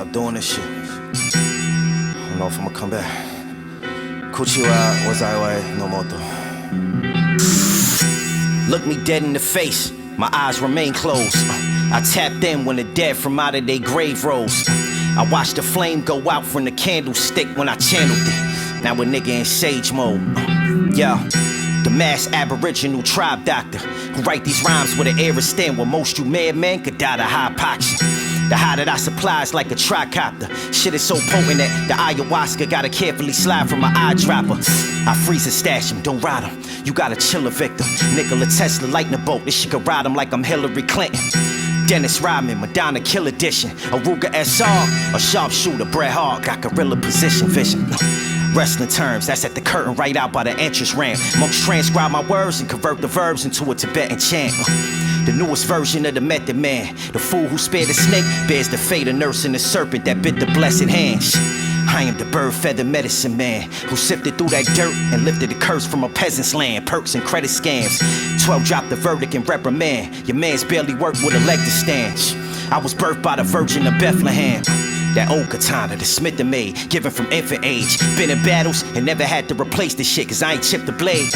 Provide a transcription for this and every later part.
stop doing this shit. I don't know if I'm gonna come back. Kuchi wa wazai no moto. Look me dead in the face, my eyes remain closed. I tapped in when the dead from out of their grave rose. I watched the flame go out from the candlestick when I channeled it. Now a nigga in sage mode. Yeah. The mass aboriginal tribe doctor who write these rhymes with an air of stand where most you madmen could die to hypoxia. The high that I supply is like a tricopter. Shit is so potent that the ayahuasca gotta carefully slide from my eyedropper. I freeze and stash him, don't ride him. You gotta chill a victim. Nikola Tesla lightning bolt, this shit could ride him like I'm Hillary Clinton. Dennis Rodman, Madonna Kill Edition, a Ruger SR, a sharpshooter, Bret Hart, got gorilla position vision. Wrestling terms, that's at the curtain right out by the entrance ramp. Monks transcribe my words and convert the verbs into a Tibetan chant. The newest version of the Method Man. The fool who spared the snake bears the fate of nursing the serpent that bit the blessed hands. I am the bird feather medicine man who sifted through that dirt and lifted the curse from a peasant's land. Perks and credit scams. 12 dropped the verdict and reprimand. Your man's barely worked with a leg to stand. I was birthed by the Virgin of Bethlehem. That old katana, the Smith and made, given from infant age. Been in battles and never had to replace the shit, cause I ain't chipped the blade.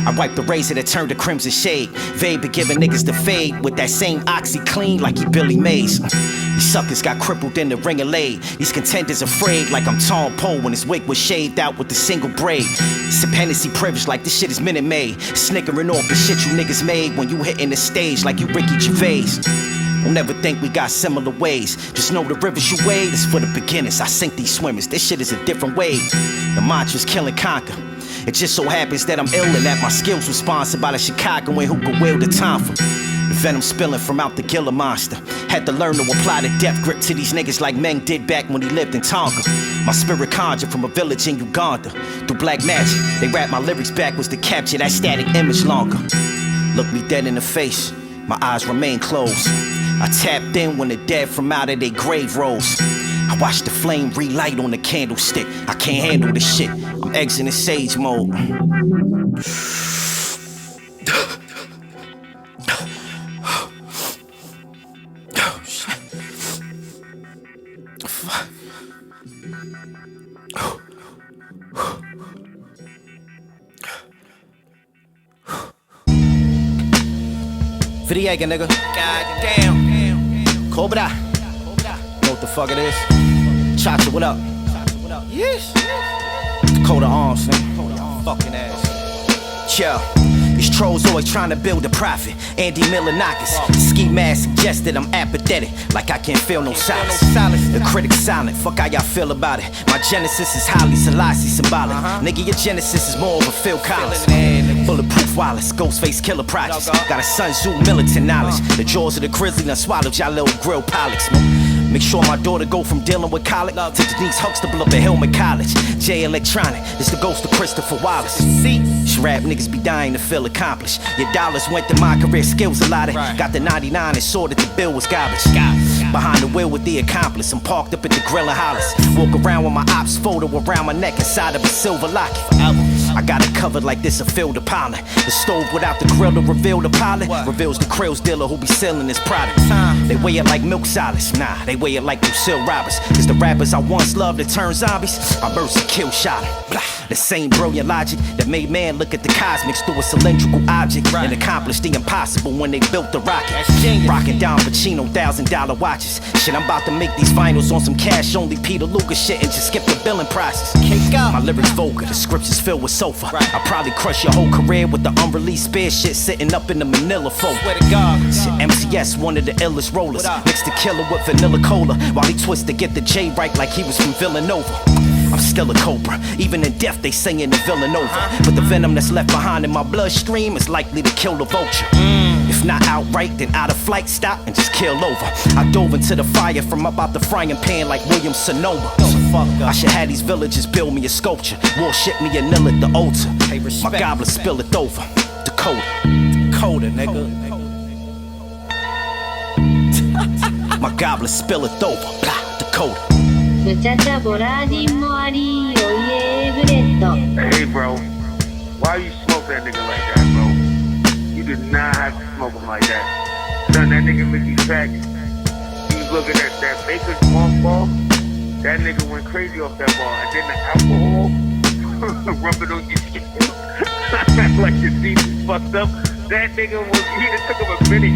I wiped the razor that turned to crimson shade. Vabe been giving niggas the fade with that same oxy clean like he Billy Mays. These suckers got crippled in the ring of laid. These contenders afraid like I'm Tom Poe when his wig was shaved out with a single braid. Sip Hennessy privilege like this shit is Minute Maid. Snickering off the shit you niggas made when you hitting the stage like you Ricky Gervais. Don't ever think we got similar ways. Just know the rivers you wade is for the beginners. I sink these swimmers, this shit is a different wave. The mantra's kill and conquer. It just so happens that I'm ill and that my skills were sponsored by the Chicagoan who could wield the time for. The venom spilling from out the Gila monster. Had to learn to apply the death grip to these niggas like Meng did back when he lived in Tonga. My spirit conjured from a village in Uganda. Through black magic, they rap my lyrics backwards to capture that static image longer. Look me dead in the face, my eyes remain closed. I tapped in when the dead from out of their grave rose. I watched the flame relight on the candlestick. I can't handle this shit, I'm exiting sage mode. For the Jaeger, nigga. Goddamn. Cobra. Know what the fuck it is? Chacha, what up? Yes. Dakota Arms, nigga. Fucking ass. Chill. These trolls always trying to build a profit. Andy Milonakis. Ski mask suggested I'm apathetic, like I can't feel no silence. The critic's silent, fuck how y'all feel about it. My genesis is highly Selassie symbolic. Nigga, your genesis is more of a Phil Collins. Bulletproof Wallace, Ghostface Killer projects. Got a Sun Tzu militant knowledge. The jaws of the grizzly done swallowed y'all little grill pilots. Make sure my daughter go from dealing with colic to Denise Huxtable up at Hillman College. J Electronic, it's the ghost of Christopher Wallace. These rap niggas be dying to feel accomplished. Your dollars went to my career skills allotted. Got the 99 and saw that the bill was garbage. Behind the wheel with the accomplice, I'm parked up at the grill and Hollis. Walk around with my ops photo around my neck inside of a silver locket. I got it covered like this a field of pollen. The stove without the grill to reveal the pilot reveals the Krills dealer who be selling his product. They weigh it like milk solids, nah, they weigh it like Lucille Roberts. Cause the rappers I once loved that turned zombies, I mercy kill shot 'em. The same brilliant logic that made man look at the cosmics through a cylindrical object and accomplish the impossible when they built the rocket. Rocking down Pacino $1,000 watches. Shit, I'm about to make these finals on some cash only Peter Luger shit and just skip the billing process. My lyrics vulgar, the scriptures filled with sofa. I probably crush your whole career with the unreleased spare shit sitting up in the Manila folder. Shit, MCS, one of the illest rollers. Mixed the killer with vanilla cola while he twists to get the J right like he was from Villanova. I'm still a cobra, even in death they singing the Villanova. But the venom that's left behind in my bloodstream is likely to kill the vulture. If not outright, then out of flight, stop and just kill over. I dove into the fire from up out the frying pan like William Sonoma. I should have these villagers build me a sculpture. Worship me a nil at the altar. My goblet spill it over. Dakota. Dakota, nigga. My goblet spill it over. Dakota. Muchacha por Roninもありお家ブレッド Hey bro, why you smoke that nigga like that, bro? You did not have to smoke him like that. Son, that nigga Mickey Pack, he was looking at that Baker's mothball. That nigga went crazy off that ball, and then the alcohol rubbing on your skin. Like your teeth is fucked up. That nigga he just took him a minute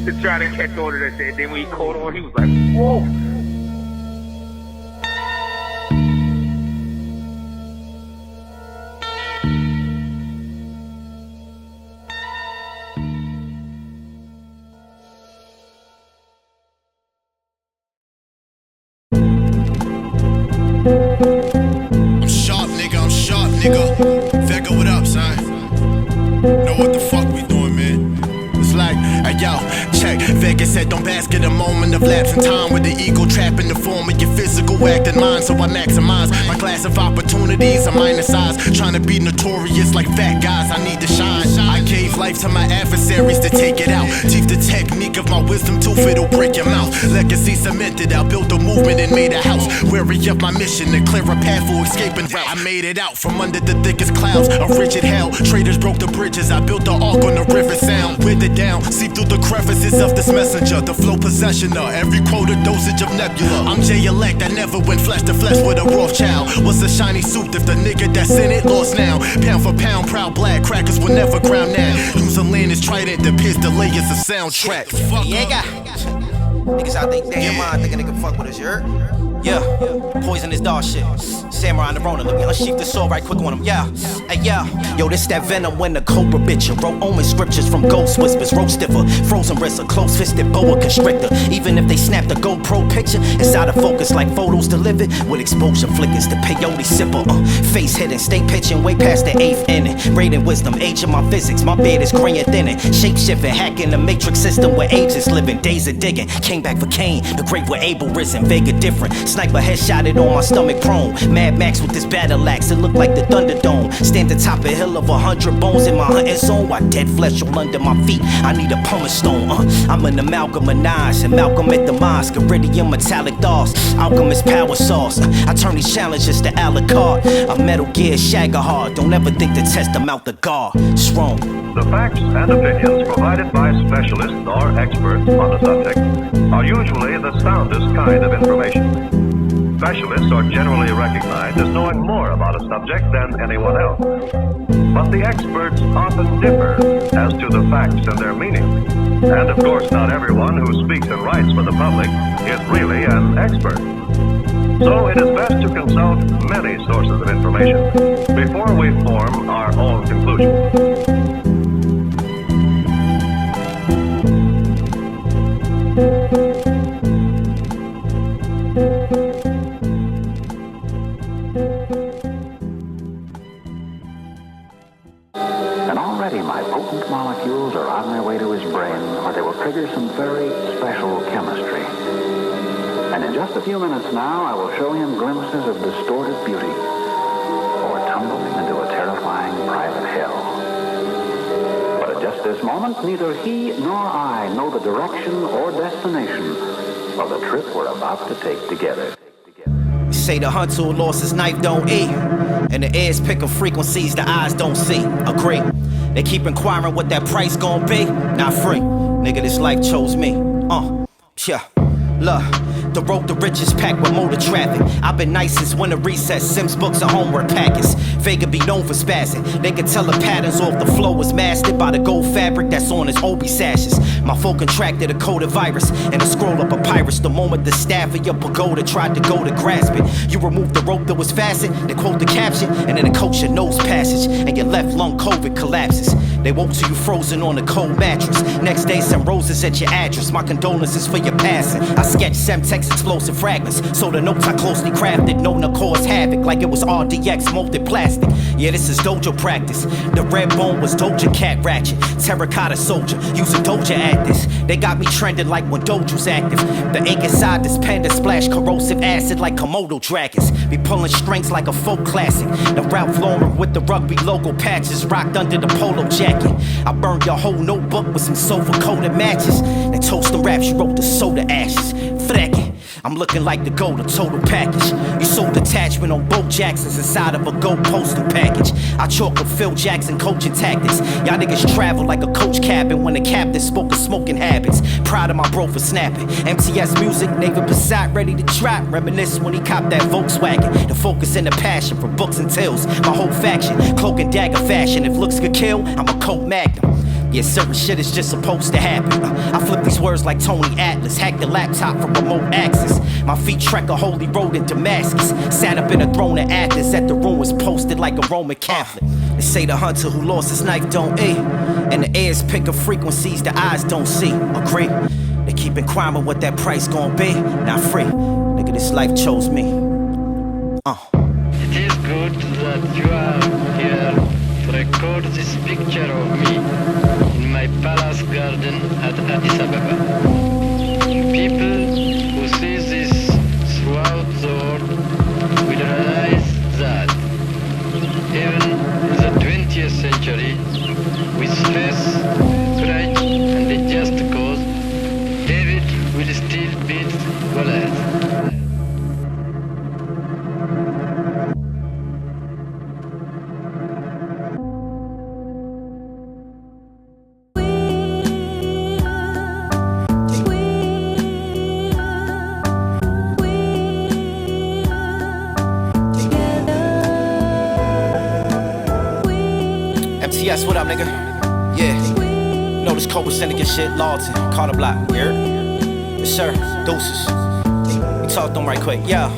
to try to catch on to that shit. Then when he caught on, he was like, whoa. I'm sharp, nigga. Vega, what up, son? Know what the fuck we doing, man? It's like, hey, yo, check. Vega said don't bask in a moment of lapse in time with the ego trap in the form of your physical act and mind. So I maximize my class of opportunities. I'm minor size, trying to be notorious like fat guys. I need to shine. I gave life to my adversaries to take it out. Teach the technique of my wisdom tooth, it'll break your mouth. Legacy cemented out, built a movement and made a house. Weary of my mission to clear a path for escaping route. I made it out from under the thickest clouds of rigid hell. Traders broke the bridges, I built the ark on the river sound. With it down, seep through the crevices of this messenger. The flow possessioner, every quote a dosage of nebula. I'm J-elect, I never went flesh to flesh with a Rothschild. What's a shiny suit if the nigga that's in it lost now? Pound for pound, proud black crackers will never ground now. Using land is trident to pierce the layers of soundtrack. Yeah, niggas out they damn mind thinking they can fuck with us, you heard? Yeah, poisonous dog shit. Samurai on the Ronin, let me unsheath the sword right quick on him. Yeah, hey, yeah. Yo, this that venom when the cobra bitch. Wrote omen scriptures from ghost whispers. Rope stiffer, frozen wrist, a close fisted boa constrictor. Even if they snap the GoPro picture, it's out of focus like photos delivered with exposure flickers. The peyote sipper, face hidden, stay pitching way past the 8th inning. Braiding wisdom, age of my physics. My beard is gray and thinning. Shape shifting, hacking the matrix system where ages living. Days of digging, came back for Cain. The grave where Abel risen, Vega different. Sniper headshotted on my stomach prone. Mad Max with this battle axe, it looked like the Thunderdome. Stand atop a hill of 100 bones in my hunting zone. While dead flesh all under my feet, I need a pumice stone. I'm an amalgam of knives and Malcolm at the mosque. Iridium metallic dolls, alchemist power sauce. I turn these challenges to a la carte. A Metal Gear Shagger hard. Don't ever think to test them out the guard. It's wrong. The facts and opinions provided by specialists or experts on the subject are usually the soundest kind of information. Specialists are generally recognized as knowing more about a subject than anyone else. But the experts often differ as to the facts and their meaning. And of course, not everyone who speaks and writes for the public is really an expert. So it is best to consult many sources of information before we form our own conclusions. And already my potent molecules are on their way to his brain, where they will trigger some very special chemistry. And in just a few minutes now, I will show him glimpses of distorted beauty, or tumble him into a terrifying private hell. But at just this moment, neither he nor I know the direction or destination of the trip we're about to take together. Say the hunter who lost his knife don't eat, and the ears pick up frequencies the eyes don't see. Agree. They keep inquiring what that price gon' be. Not free. Nigga, this life chose me. Yeah. Look. The road the richest packed with motor traffic. I've been nice since winter recess. Sims books and homework packets. Vega be known for spazzing. They can tell the patterns off the flow was mastered by the gold fabric that's on his Obi sashes. My folk contracted a coded virus and a scroll of papyrus. The moment the staff of your pagoda tried to go to grasp it, you removed the rope that was fastened. They quote the caption and then they coach your nose passage and your left lung COVID collapses. They woke to you frozen on a cold mattress. Next day send roses at your address. My condolences for your passing. I sketched Semtex explosive fragments, so the notes I closely crafted known to cause havoc like it was RDX molded plastic. Yeah, this is dojo practice. The red bone was Doja Cat ratchet. Terracotta soldier, using Doja at this. They got me trending like when Dojo's active. The ink inside this panda splash corrosive acid like Komodo dragons. Be pulling strings like a folk classic. The Ralph Lauren with the rugby logo patches rocked under the polo jacket. I burned your whole notebook with some sulfur coated matches. And toast the raps you wrote the soda ashes. Freaking. I'm looking like the gold, a total package. You sold attachment on both Jacksons inside of a gold postal package. I chalk with Phil Jackson coaching tactics. Y'all niggas travel like a coach cabin when the captain spoke of smoking habits. Proud of my bro for snapping. MTS music, Navy Passat ready to drop. Reminisce when he copped that Volkswagen. The focus and the passion for books and tales. My whole faction, cloak and dagger fashion. If looks could kill, I'm a cold magnum. Yeah, certain shit is just supposed to happen. I flip these words like Tony Atlas. Hack the laptop for remote access. My feet trek a holy road in Damascus. Sat up in a throne of Athens at the ruins, posted like a Roman Catholic. They say the hunter who lost his knife don't eat, and the ears pick up frequencies the eyes don't see. Agree? They keep inquiring what that price gon' be. Not free. Nigga, this life chose me. It is good that you are here to record this picture of me in my palace garden at Addis Ababa. People who see this throughout the world will realize that even in the 20th century, with faith, courage, and a just cause, David will still beat Goliath. MTS, what up, nigga? Yeah. You know this Cobra Syndicate shit, Lawton, Carter Block, you heard? Yes, sir. Deuces. We talked them right quick. Yeah.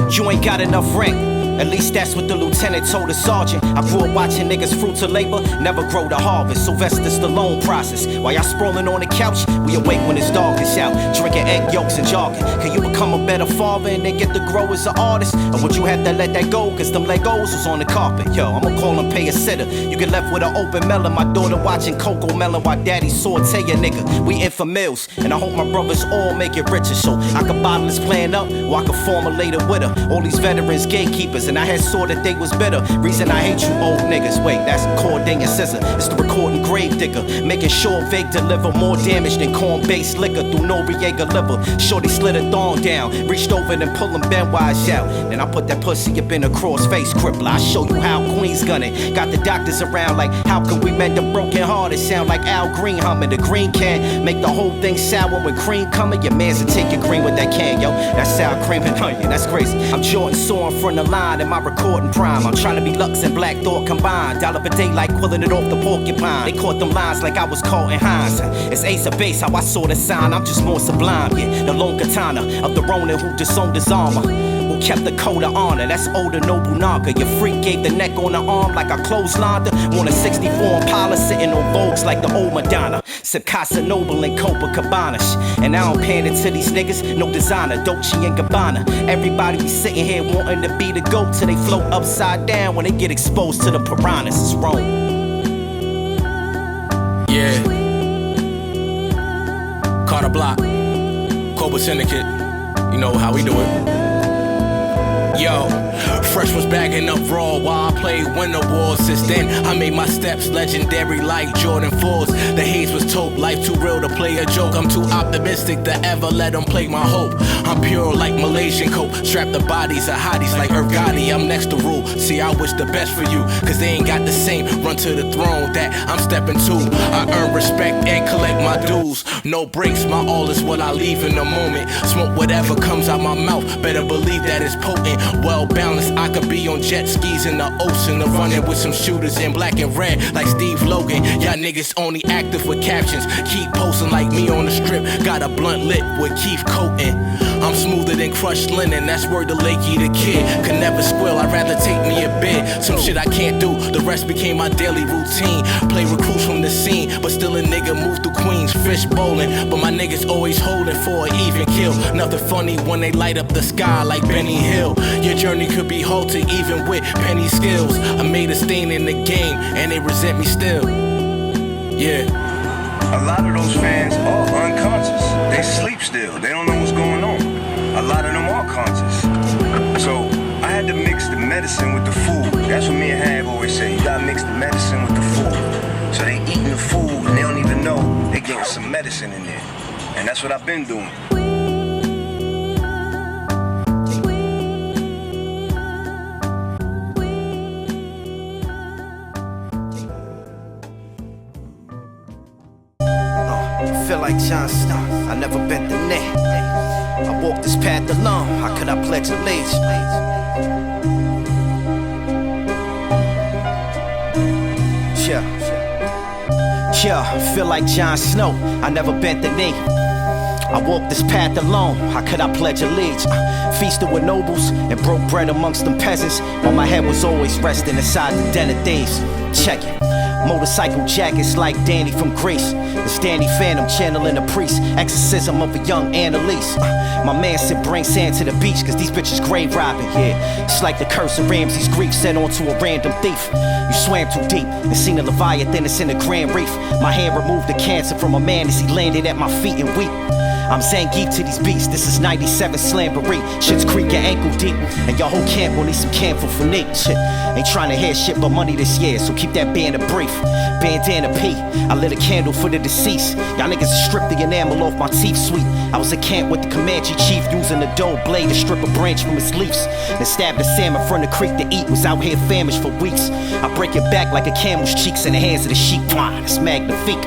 You ain't got enough rank. At least that's what the lieutenant told the sergeant. I grew up watching niggas fruits of labor never grow to harvest. Sylvester Stallone process. While y'all sprawling on the couch, we awake when it's darkest out. Drinking egg yolks and jogging. Can you become a better father and then get to grow as an artist? Or would you have to let that go? Cause them Legos was on the carpet. Yo, I'ma call him pay a sitter. You get left with an open melon. My daughter watching Coco Melon while daddy saute a nigga. We in for meals. And I hope my brothers all make it richer. So I can bottle this plan up or I can formulate it with her. All these veterans, gatekeepers. And I had saw that they was bitter. Reason I hate you old niggas. Wait, that's Cordain and Scissor. It's the recording grave digger. Making sure Vague deliver more damage than corn-based liquor through Noriega liver. Shorty slid her thong down. Reached over and pulled them Benoit out. Then I put that pussy up in a cross-face crippler. I show you how Queens gun it. Got the doctors around like, how can we mend a broken heart? It sound like Al Green humming. The green can make the whole thing sour when cream coming. Your man's to take your green with that can, yo. That's sour cream and onion. That's crazy. I'm Jordan soaring from the line in my recording prime. I'm trying to be Lux and Black Thought combined. Dollar per day like pulling it off the porcupine. They caught them lines like I was caught in Hines. It's Ace of Base, how I saw the sign. I'm just more sublime, yeah. The lone katana of the Ronin who disowned his armor. Who kept the code of honor, that's older Nobunaga. Your freak gave the neck on the arm like I clotheslined her. Want a 64 Impala sitting on Vogues like the old Madonna. Sip Casa Noble and Copacabana. And I don't pander to these niggas, no designer, Dolce and Gabbana. Everybody be sitting here wanting to be the GOAT till they float upside down when they get exposed to the piranhas. It's wrong. Yeah. Carter Block, Cobra Syndicate. You know how we do it. Yo, Fresh was bagging up raw while I played Winter Wars. Since then, I made my steps legendary like Jordan 4s. The haze was taupe, life too real to play a joke. I'm too optimistic to ever let them play my hope. I'm pure like Malaysian coke. Strap the bodies of hotties like Irv Gotti. I'm next to rule. See, I wish the best for you, cause they ain't got the same run to the throne that I'm stepping to. I earn respect and collect my dues. No breaks, my all is what I leave in the moment. Smoke whatever comes out my mouth, better believe that it's potent. Well balanced, I could be on jet skis in the ocean, or running with some shooters in black and red like Steve Logan. Y'all niggas only active with captions. Keep posting like me on the strip. Got a blunt lit with Keith Coating. I'm smoother than crushed linen, that's word to Lakey the kid. Could never squill, I'd rather take me a bed. Some shit I can't do, the rest became my daily routine. Play recruits from the scene, but still a nigga move through Queens, fish bowling. But my niggas always holding for an even kill. Nothing funny when they light up the sky like Benny Hill. Your journey could be halted even with penny skills. I made a stain in the game, and they resent me still. Yeah. A lot of those fans are unconscious. They sleep still. They don't know what's going on. A lot of them are conscious. So I had to mix the medicine with the food. That's what me and Hab always say. You gotta mix the medicine with the food. So they eating the food and they don't even know they getting some medicine in there. And that's what I've been doing. feel like Jon Snow, I never bent the knee. I walk this path alone, how could I pledge allegiance? Yeah, feel like Jon Snow, I never bent the knee. I walk this path alone, how could I pledge allegiance? Feasted with nobles and broke bread amongst them peasants, while my head was always resting inside the den of thieves. Check it. Motorcycle jackets like Danny from Greece. It's Danny Phantom channeling a priest. Exorcism of a young Annalise. My man said bring sand to the beach, cause these bitches grave robbing, yeah. It's like the curse of Ramses' grief sent onto a random thief. You swam too deep and seen a Leviathan that's in the Grand Reef. My hand removed the cancer from a man as he landed at my feet and weep. I'm Zangief to these beats, this is 97 Slamboree. Shit's creek and ankle deep, and your whole camp will need some camphor for Nick. Shit, ain't trying to hear shit but money this year, so keep that band a brief. Bandana P, I lit a candle for the deceased. Y'all niggas stripped the enamel off my teeth sweet. I was at camp with the Comanche chief, using a dough blade to strip a branch from his leaves. Then stabbed a salmon from the creek to eat, was out here famished for weeks. I break your back like a camel's cheeks in the hands of the sheep. That's magnifique.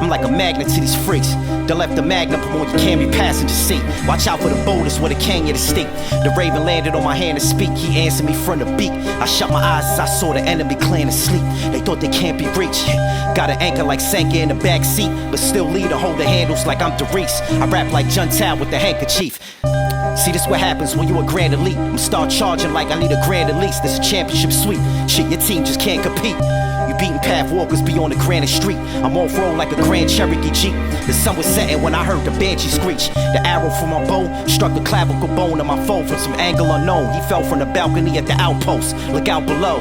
I'm like a magnet to these freaks. They left the magnum on your Camry passenger seat. Watch out for the boulders where the canyon is steep. The raven landed on my hand to speak. He answered me from the beak. I shut my eyes as I saw the enemy clan asleep. They thought they can't be reached. Got an anchor like Sanka in the back seat, but still lead to hold the handles like I'm Darius. I rap like Juntal with the handkerchief. See, this what happens when you a grand elite. I'm start charging like I need a grand at least. This a championship sweep. Shit, your team just can't compete. You beaten path walkers be on the granite street. I'm off-road like a Grand Cherokee Jeep. The sun was setting when I heard the banshee screech. The arrow from my bow struck the clavicle bone of my foe from some angle unknown. He fell from the balcony at the outpost. Look out below.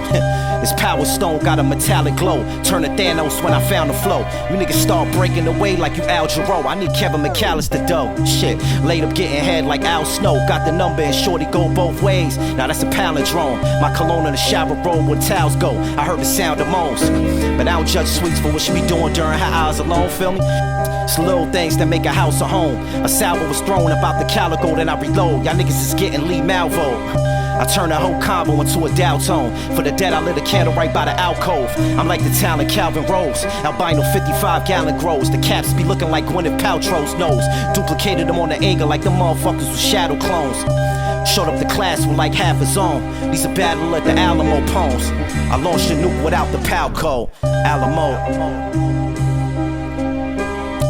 This power stone got a metallic glow. Turn to Thanos when I found the flow. You niggas start breaking away like you Al Jarreau. I need Kevin McAllister dough. Shit, laid up getting head like Al Snow. Got the number and shorty go both ways. Now that's a palindrome. My cologne in the shower roll where towels go. I heard the sound of moans. But I don't judge sweets for what she be doing during her hours alone, feel me? It's little things that make a house a home. A salvo was thrown about the calico, then I reload. Y'all niggas is getting Lee Malvo. I turn a whole combo into a Dow tone. For the dead, I lit a candle right by the alcove. I'm like the talent Calvin Rose. Albino 55-gallon grows. The caps be looking like Gwyneth Paltrow's nose. Duplicated them on the angle like the motherfuckers with shadow clones. Showed up the class with like half his own. These are battle at the Alamo poems. I launched a nuke without the PAL code. Alamo.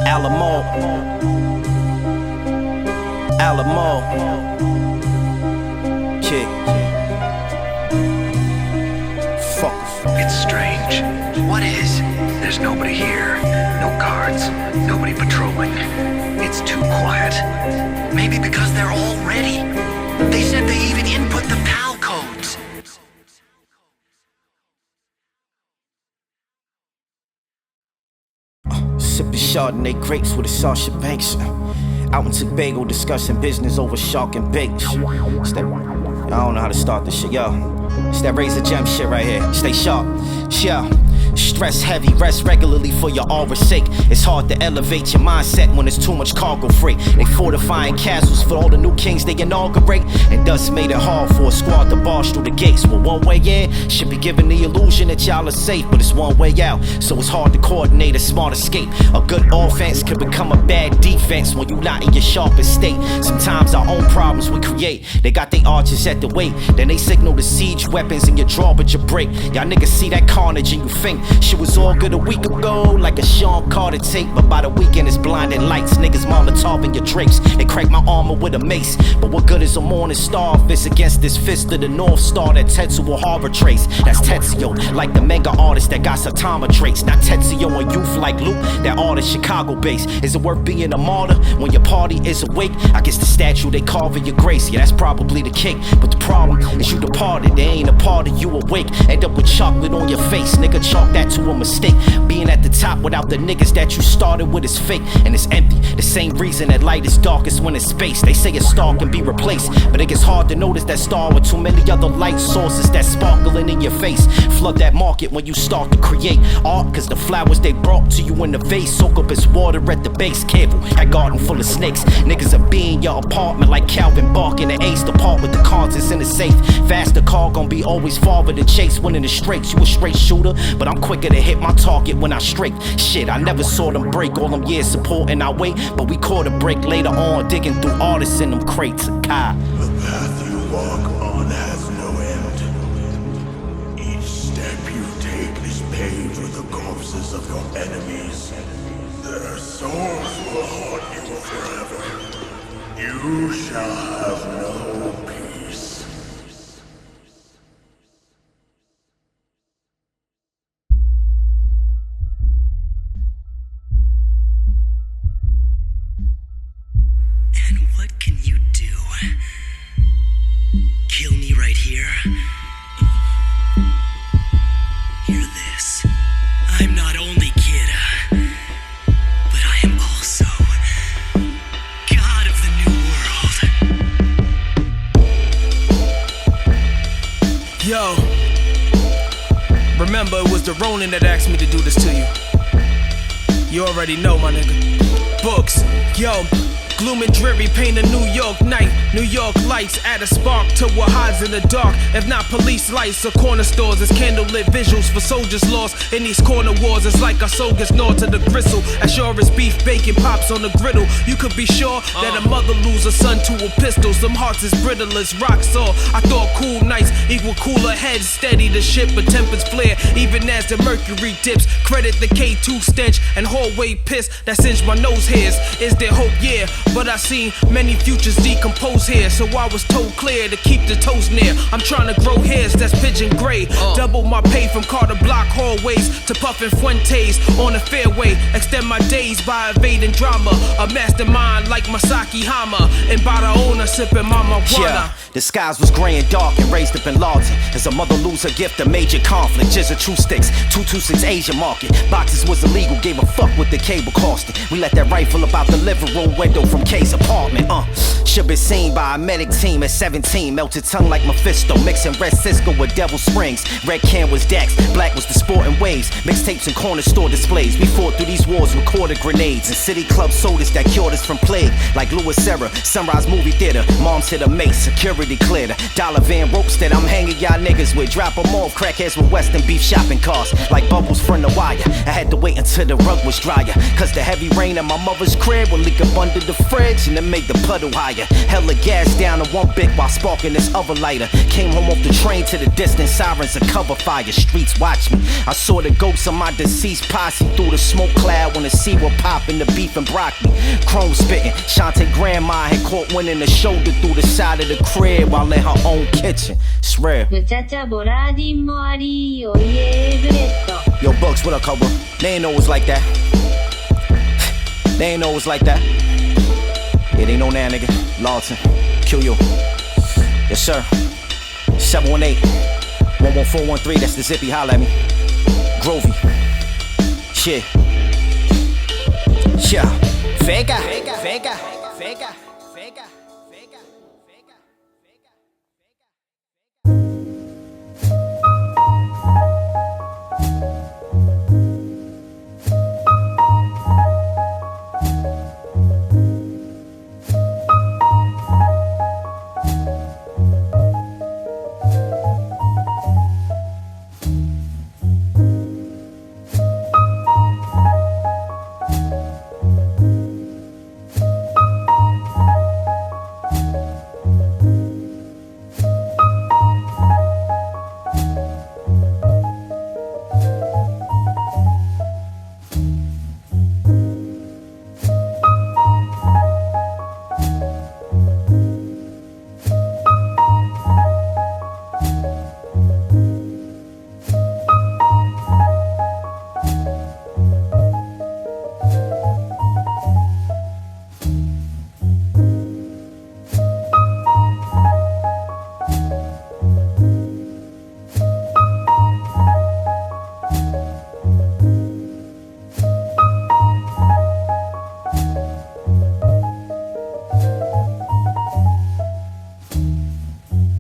Alamo. Alamo. It's strange. What is? There's nobody here. No guards. Nobody patrolling. It's too quiet. Maybe because they're all ready. They said they even input the PAL codes. Sipping Chardonnay grapes with a Sasha Banks. Out in Tobago discussing business over shark and bait. It's that, I don't know how to start this shit, yo. It's that razor gem shit right here. Stay sharp. Yeah. Stress heavy, rest regularly for your aura's sake. It's hard to elevate your mindset when it's too much cargo freight. They fortifying castles for all the new kings they inaugurate, and thus made it hard for a squad to barge through the gates. Well, one way in should be giving the illusion that y'all are safe, but it's one way out, so it's hard to coordinate a smart escape. A good offense can become a bad defense when you're not in your sharpest state. Sometimes our own problems we create. They got their archers at the weight, then they signal the siege weapons in your draw, but you break. Y'all niggas see that carnage and you think shit was all good a week ago, like a Sean Carter tape. But by the weekend it's blinding lights. Niggas Molotov in your drapes. They crack my armor with a mace. But what good is a morning star if it's against this fist of the North Star that Tetsuo harbor trace? That's Tetsuo, like the manga artist that got Satama traits. Not Tetsuo and youth like Luke, that artist Chicago based. Is it worth being a martyr when your party is awake? I guess the statue they carve in your grace, yeah, that's probably the cake. But the problem is you departed, they ain't a part of you awake. End up with chocolate on your face, nigga, chalk that to a mistake. Being at the top without the niggas that you started with is fake, and it's empty. The same reason that light is darkest when it's space. They say a star can be replaced, but it gets hard to notice that star with too many other light sources that sparkling in in your face. Flood that market when you start to create art, cause the flowers they brought to you in the vase soak up its water at the base. Careful, that garden full of snakes. Niggas will be in your apartment like Calvin Bark in the Ace to part with the contents in the safe. Faster car gon' be always farther to chase. Winning the straights, you a straight shooter, but I'm quicker to hit my target when I strike. Shit, I never saw them break all them years supporting our weight, but we caught a break later on, digging through artists in them crates. Akai. The path you walk on has no end. Each step you take is paved with the corpses of your enemies. Their souls will haunt you forever. You shall have no peace. And what can you do? Kill me right here? Hear this. I'm not only Kid, but I am also God of the New World. Yo, remember it was the Ronin that asked me to do this to you. You already know, my nigga. Books, yo. Gloom and dreary, paint a New York night. New York lights add a spark to what hides in the dark. If not police lights or corner stores, it's candlelit visuals for soldiers lost in these corner wars. It's like our soul gets gnawed to the gristle. As sure as beef bacon pops on the griddle, you could be sure that a mother lose a son to a pistol. Some hearts as brittle as rock saw. I thought cool nights equal cooler heads. Steady the ship, but tempers flare even as the mercury dips. Credit the K2 stench and hallway piss that singe my nose hairs. Is there hope? Yeah. But I seen many futures decompose here, so I was told clear to keep the toes near. I'm trying to grow hairs that's pigeon gray. Double my pay from car to block hallways to puffin' Fuentes on the fairway. Extend my days by evading drama. A mastermind like Masaki Hama. And by the owner sipping my marijuana. Yeah, the skies was gray and dark and raised up in Lawton. As a mother lose her gift, a major conflict. Just a true sticks, 226 Asian market. Boxes was illegal, gave a fuck with the cable costing. We let that rifle about the living room window from K's apartment. Should be seen by a medic team at 17. Melted tongue like Mephisto, mixing red Cisco with Devil Springs. Red can was Dax, black was the sporting waves. Mixtapes and corner store displays. We fought through these wars, recorded grenades and city club sodas that cured us from plague. Like Louis Serra, Sunrise Movie Theater. Moms hit a mace, security cleared. Dollar van ropes that I'm hanging y'all niggas with. Drop them off, crackheads with Western beef shopping carts. Like bubbles from the wire. I had to wait until the rug was drier, cause the heavy rain at my mother's crib would leak up under the fridge and it made the puddle higher. Hella gas down to one bit while sparking this other lighter. Came home off the train to the distance, sirens of cover fire. Streets watch me. I saw the ghosts of my deceased posse through the smoke cloud when the sea were popping the beef and broccoli. Chrome spitting. Shantae grandma had caught winning the shoulder through the side of the crib while in her own kitchen. Swear. Muchachaボラジンもありおいえグレット Yo, Bucks, what up, Cobra? They ain't know it was like that. They ain't know it was like that. Yeah, they know now, nigga. Lawton, kill you. Yes, sir. 718-11413, that's the zippy, holla at me. Grovey. Shit. Yeah. Vega.